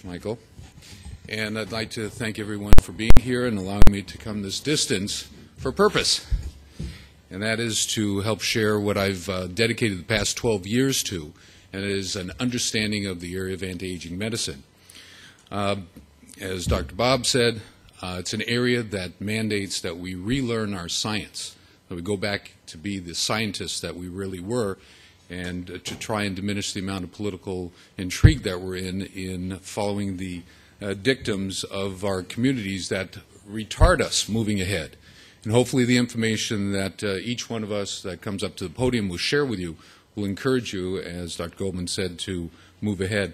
Michael. And I'd like to thank everyone for being here and allowing me to come this distance for a purpose. And that is to help share what I've dedicated the past 12 years to, and it is an understanding of the area of anti-aging medicine. As Dr. Bob said, it's an area that mandates that we relearn our science, that we go back to be the scientists that we really were, and to try and diminish the amount of political intrigue that we're in following the dictums of our communities that retard us moving ahead. And hopefully the information that each one of us that comes up to the podium will share with you will encourage you, as Dr. Goldman said, to move ahead.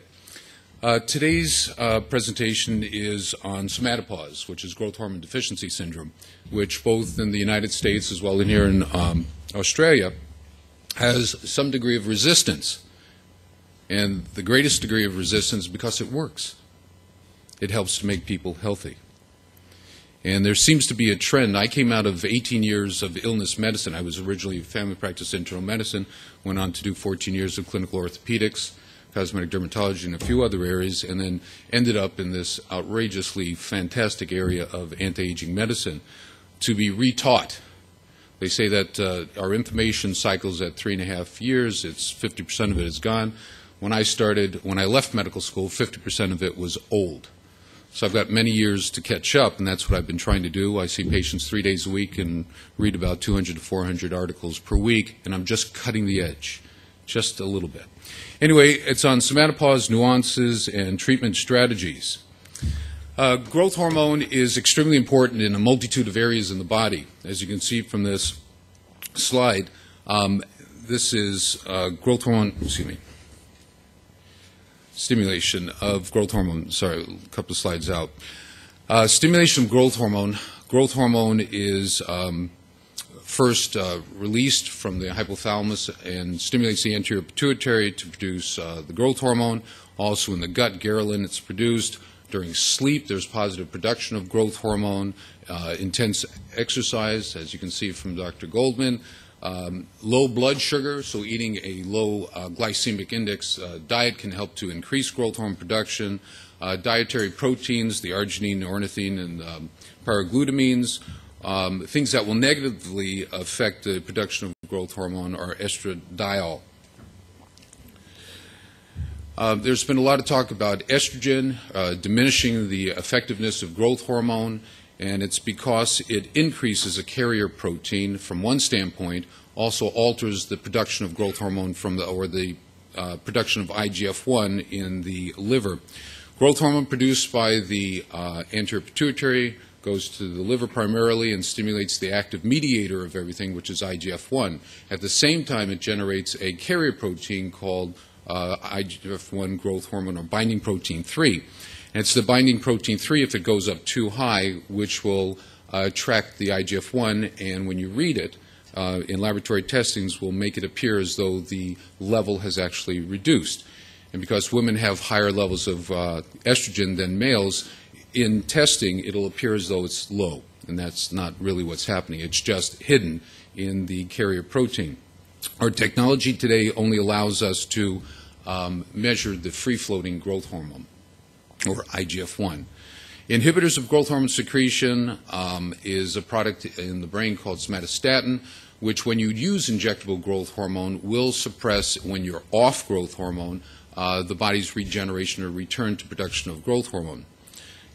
Today's presentation is on somatopause, which is growth hormone deficiency syndrome, which both in the United States as well as here in Australia has some degree of resistance. And the greatest degree of resistance is because it works. It helps to make people healthy. And there seems to be a trend. I came out of 18 years of illness medicine. I was originally family practice internal medicine, went on to do 14 years of clinical orthopedics, cosmetic dermatology, and a few other areas, and then ended up in this outrageously fantastic area of anti-aging medicine to be retaught. They say that our information cycles at 3.5 years. It's 50% of it is gone. When I left medical school, 50% of it was old. So I've got many years to catch up, and that's what I've been trying to do. I see patients 3 days a week and read about 200 to 400 articles per week, and I'm just cutting the edge, just a little bit. Anyway, it's on somatopause nuances and treatment strategies. Growth hormone is extremely important in a multitude of areas in the body. As you can see from this slide, this is growth hormone, stimulation of growth hormone. Sorry, a couple of slides out. Stimulation of growth hormone. Growth hormone is first released from the hypothalamus and stimulates the anterior pituitary to produce the growth hormone. Also in the gut, ghrelin, it's produced. During sleep, there's positive production of growth hormone. Intense exercise, as you can see from Dr. Goldman. Low blood sugar, so eating a low glycemic index diet can help to increase growth hormone production. Dietary proteins, the arginine, ornithine, and paraglutamines. Things that will negatively affect the production of growth hormone are estradiol. There's been a lot of talk about estrogen diminishing the effectiveness of growth hormone, and it's because it increases a carrier protein from one standpoint, also alters the production of growth hormone from the production of IGF-1 in the liver. Growth hormone produced by the anterior pituitary goes to the liver primarily and stimulates the active mediator of everything, which is IGF-1. At the same time, it generates a carrier protein called IGF-1 growth hormone, or binding protein 3. And it's the binding protein 3, if it goes up too high, which will track the IGF-1, and when you read it in laboratory testings, will make it appear as though the level has actually reduced. And because women have higher levels of estrogen than males, in testing it'll appear as though it's low, and that's not really what's happening. It's just hidden in the carrier protein. Our technology today only allows us to measure the free-floating growth hormone, or IGF-1. Inhibitors of growth hormone secretion is a product in the brain called somatostatin, which when you use injectable growth hormone will suppress, when you're off growth hormone, the body's regeneration or return to production of growth hormone.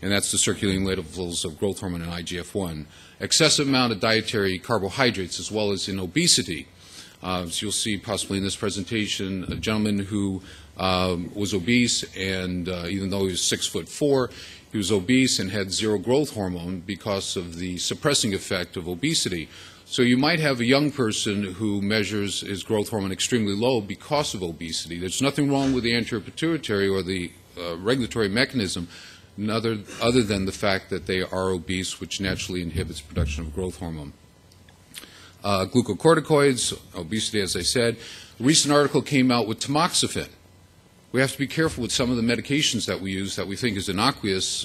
And that's the circulating levels of growth hormone and IGF-1. Excessive amount of dietary carbohydrates, as well as in obesity. So you'll see possibly in this presentation a gentleman who was obese, and even though he was 6'4", he was obese and had zero growth hormone because of the suppressing effect of obesity. So you might have a young person who measures his growth hormone extremely low because of obesity. There's nothing wrong with the anterior pituitary or the regulatory mechanism other than the fact that they are obese, which naturally inhibits production of growth hormone. Glucocorticoids, obesity, as I said. A recent article came out with tamoxifen. We have to be careful with some of the medications that we use that we think is innocuous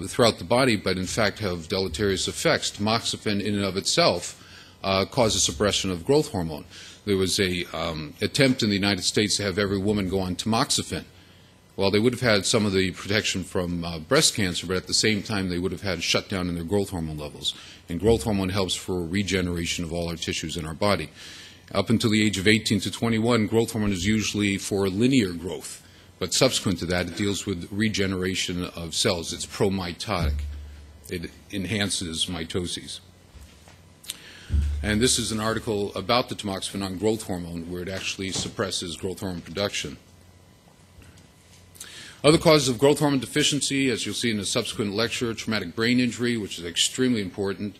throughout the body, but in fact have deleterious effects. Tamoxifen in and of itself causes suppression of growth hormone. There was a attempt in the United States to have every woman go on tamoxifen. Well, they would have had some of the protection from breast cancer, but at the same time they would have had a shutdown in their growth hormone levels. And growth hormone helps for regeneration of all our tissues in our body. Up until the age of 18 to 21, growth hormone is usually for linear growth. But subsequent to that, it deals with regeneration of cells. It's pro-mitotic. It enhances mitoses. And this is an article about the tamoxifen on growth hormone, where it actually suppresses growth hormone production. Other causes of growth hormone deficiency, as you'll see in a subsequent lecture, traumatic brain injury, which is extremely important.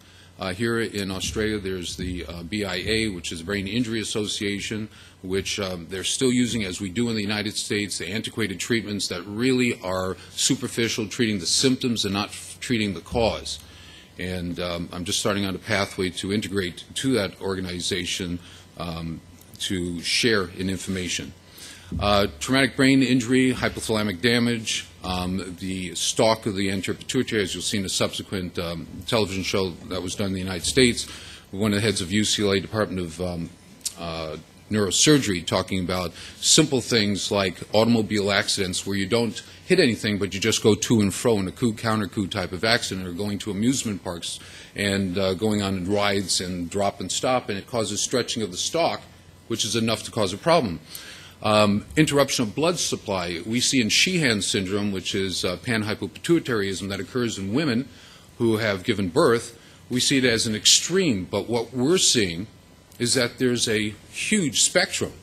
Here in Australia, there's the BIA, which is the Brain Injury Association, which they're still using, as we do in the United States, the antiquated treatments that really are superficial, treating the symptoms and not treating the cause. And I'm just starting on a pathway to integrate to that organization to share in information. Traumatic brain injury, hypothalamic damage, the stalk of the anterior pituitary, as you'll see in a subsequent television show that was done in the United States, one of the heads of UCLA Department of Neurosurgery talking about simple things like automobile accidents where you don't hit anything but you just go to and fro in a coup, counter coup type of accident, or going to amusement parks and going on rides and drop and stop, and it causes stretching of the stalk, which is enough to cause a problem. Interruption of blood supply. We see in Sheehan syndrome, which is panhypopituitarism that occurs in women who have given birth. We see it as an extreme, but what we're seeing is that there's a huge spectrum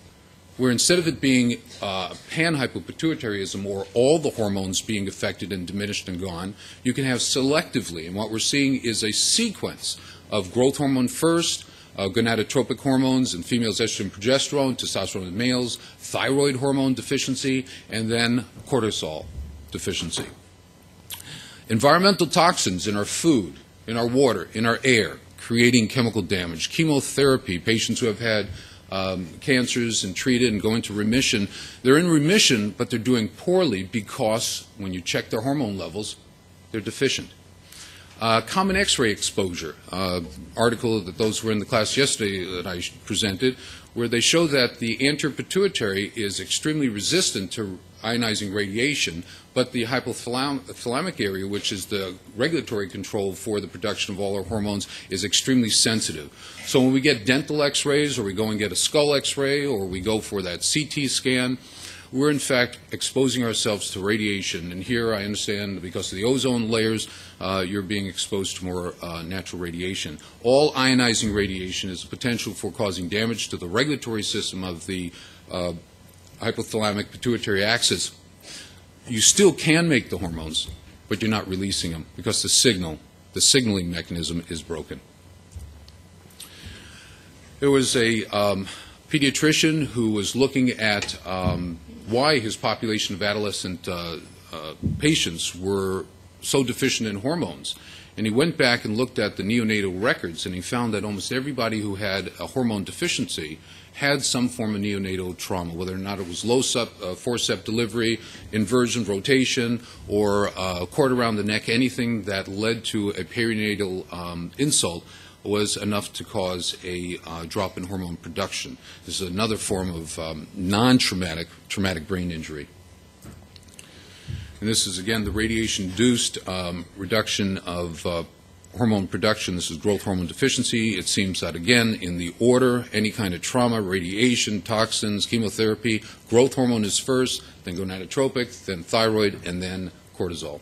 where instead of it being panhypopituitarism, or all the hormones being affected and diminished and gone, you can have selectively. And what we're seeing is a sequence of growth hormone first, gonadotropic hormones in females, estrogen and progesterone, testosterone in males, thyroid hormone deficiency, and then cortisol deficiency. Environmental toxins in our food, in our water, in our air, creating chemical damage. Chemotherapy, patients who have had cancers and treated and go into remission, they're in remission, but they're doing poorly because when you check their hormone levels, they're deficient. Common X-ray exposure, article that those who were in the class yesterday that I presented, where they show that the anterior pituitary is extremely resistant to ionizing radiation, but the hypothalamic area, which is the regulatory control for the production of all our hormones, is extremely sensitive. So when we get dental X-rays, or we go and get a skull X-ray, or we go for that CT scan, we're in fact exposing ourselves to radiation. And here I understand because of the ozone layers, you're being exposed to more natural radiation. All ionizing radiation is a potential for causing damage to the regulatory system of the hypothalamic pituitary axis. You still can make the hormones, but you're not releasing them because the signaling mechanism is broken. There was a pediatrician who was looking at why his population of adolescent patients were so deficient in hormones. And he went back and looked at the neonatal records, and he found that almost everybody who had a hormone deficiency had some form of neonatal trauma, whether or not it was low forceps delivery, inversion, rotation, or cord around the neck. Anything that led to a perinatal insult was enough to cause a drop in hormone production. This is another form of non-traumatic traumatic brain injury. And this is, again, the radiation-induced reduction of hormone production. This is growth hormone deficiency. It seems that, again, in the order, any kind of trauma, radiation, toxins, chemotherapy, growth hormone is first, then gonadotropic, then thyroid, and then cortisol.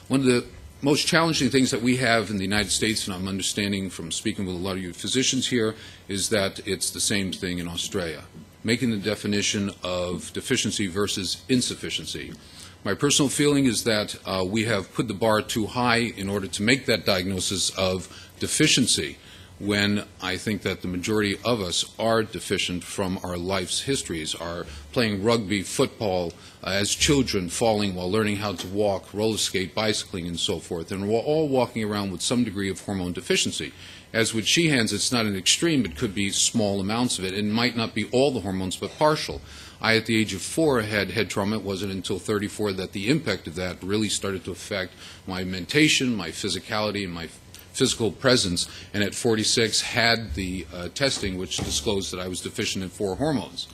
One of the most challenging things that we have in the United States, and I'm understanding from speaking with a lot of you physicians here, is that it's the same thing in Australia, making the definition of deficiency versus insufficiency. My personal feeling is that we have put the bar too high in order to make that diagnosis of deficiency, when I think that the majority of us are deficient from our life's histories, are playing rugby, football, as children, falling while learning how to walk, roller skate, bicycling, and so forth. And we're all walking around with some degree of hormone deficiency. As with Sheehan's, it's not an extreme, it could be small amounts of it. It might not be all the hormones, but partial. I, at the age of 4, had head trauma. It wasn't until 34 that the impact of that really started to affect my mentation, my physicality, and my physical presence, and at 46 had the testing which disclosed that I was deficient in 4 hormones.